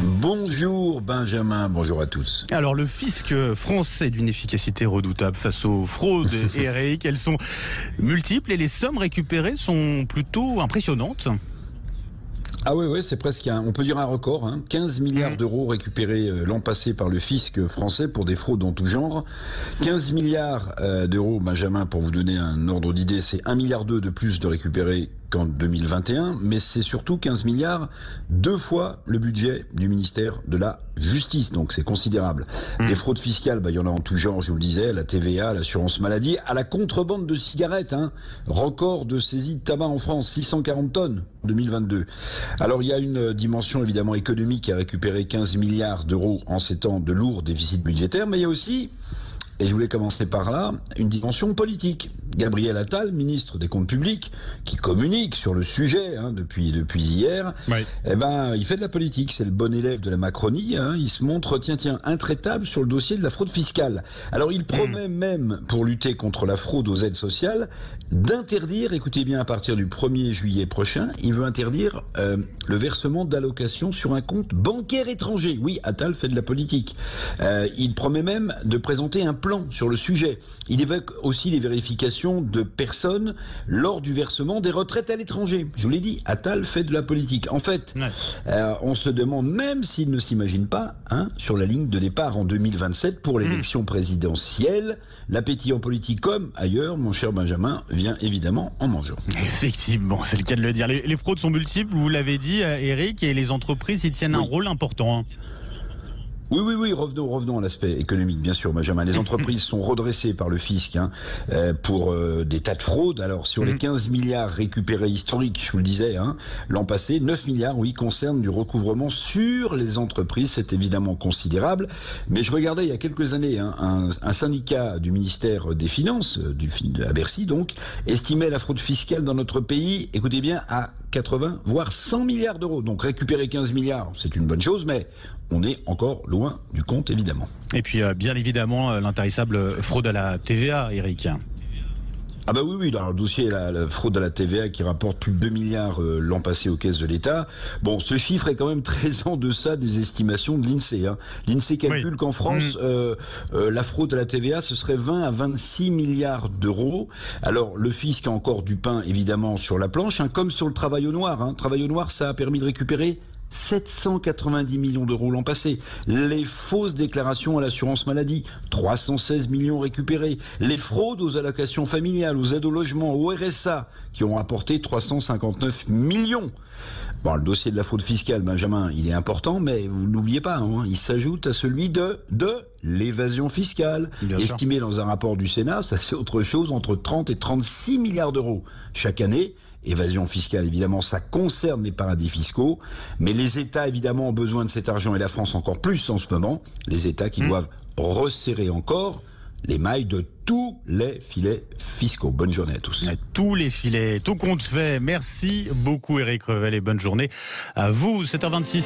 Bonjour Benjamin, bonjour à tous. Alors le fisc français d'une efficacité redoutable face aux fraudes, Eric, elles sont multiples et les sommes récupérées sont plutôt impressionnantes. Ah oui, c'est presque on peut dire un record, 15 milliards d'euros récupérés l'an passé par le fisc français pour des fraudes en tout genre. 15 milliards d'euros, Benjamin, pour vous donner un ordre d'idée, c'est 1,2 milliard de plus de récupérés qu'en 2021, mais c'est surtout 15 milliards, 2 fois le budget du ministère de la Justice, donc c'est considérable. Des fraudes fiscales, il y en a en tout genre, je vous le disais, la TVA, l'assurance maladie, à la contrebande de cigarettes, record de saisie de tabac en France, 640 tonnes en 2022. Alors il y a une dimension évidemment économique à récupérer 15 milliards d'euros en ces temps de lourds déficits budgétaires, mais il y a aussi, et je voulais commencer par là, une dimension politique. Gabriel Attal, ministre des Comptes Publics, qui communique sur le sujet depuis hier, il fait de la politique, c'est le bon élève de la Macronie, il se montre, intraitable sur le dossier de la fraude fiscale. Alors il promet même, pour lutter contre la fraude aux aides sociales, d'interdire, écoutez bien, à partir du 1er juillet prochain, il veut interdire le versement d'allocations sur un compte bancaire étranger. Oui, Attal fait de la politique. Il promet même de présenter un plan sur le sujet. Il évoque aussi les vérifications de personnes lors du versement des retraites à l'étranger. Je vous l'ai dit, Attal fait de la politique. En fait, on se demande même s'il ne s'imagine pas sur la ligne de départ en 2027 pour l'élection présidentielle. L'appétit en politique comme ailleurs, mon cher Benjamin, vient évidemment en mangeant. Effectivement, c'est le cas de le dire. Les fraudes sont multiples, vous l'avez dit, Eric, et les entreprises y tiennent un rôle important. Oui, revenons à l'aspect économique, bien sûr, Benjamin. Les entreprises sont redressées par le fisc pour des tas de fraudes. Alors, sur les 15 milliards récupérés historiques, je vous le disais, l'an passé, 9 milliards, concernent du recouvrement sur les entreprises. C'est évidemment considérable. Mais je regardais il y a quelques années, un syndicat du ministère des Finances, à Bercy donc, estimait la fraude fiscale dans notre pays, écoutez bien, à 80, voire 100 milliards d'euros. Donc, récupérer 15 milliards, c'est une bonne chose, mais on est encore loin du compte, évidemment. Et puis, bien évidemment, l'intarissable fraude à la TVA, Eric. Ah oui, dans le dossier, la fraude à la TVA qui rapporte plus de 2 milliards l'an passé aux caisses de l'État. Bon, ce chiffre est quand même très en deçà des estimations de l'INSEE. L'INSEE calcule qu'en France, la fraude à la TVA, ce serait 20 à 26 milliards d'euros. Alors, le fisc a encore du pain, évidemment, sur la planche, comme sur le travail au noir. Travail au noir, ça a permis de récupérer 790 millions d'euros l'an passé. Les fausses déclarations à l'assurance maladie, 316 millions récupérés. Les fraudes aux allocations familiales, aux aides au logement, au RSA, qui ont rapporté 359 millions. Bon, le dossier de la fraude fiscale, Benjamin, il est important, mais vous n'oubliez pas, il s'ajoute à celui de l'évasion fiscale, estimée dans un rapport du Sénat, ça c'est autre chose, entre 30 et 36 milliards d'euros chaque année. Évasion fiscale, évidemment, ça concerne les paradis fiscaux, mais les États, évidemment, ont besoin de cet argent, et la France encore plus en ce moment, les États qui doivent resserrer encore les mailles de tous les filets fiscaux. Bonne journée à tous. Tous les filets, tout compte fait. Merci beaucoup, Eric Revel, et bonne journée à vous. 7h26.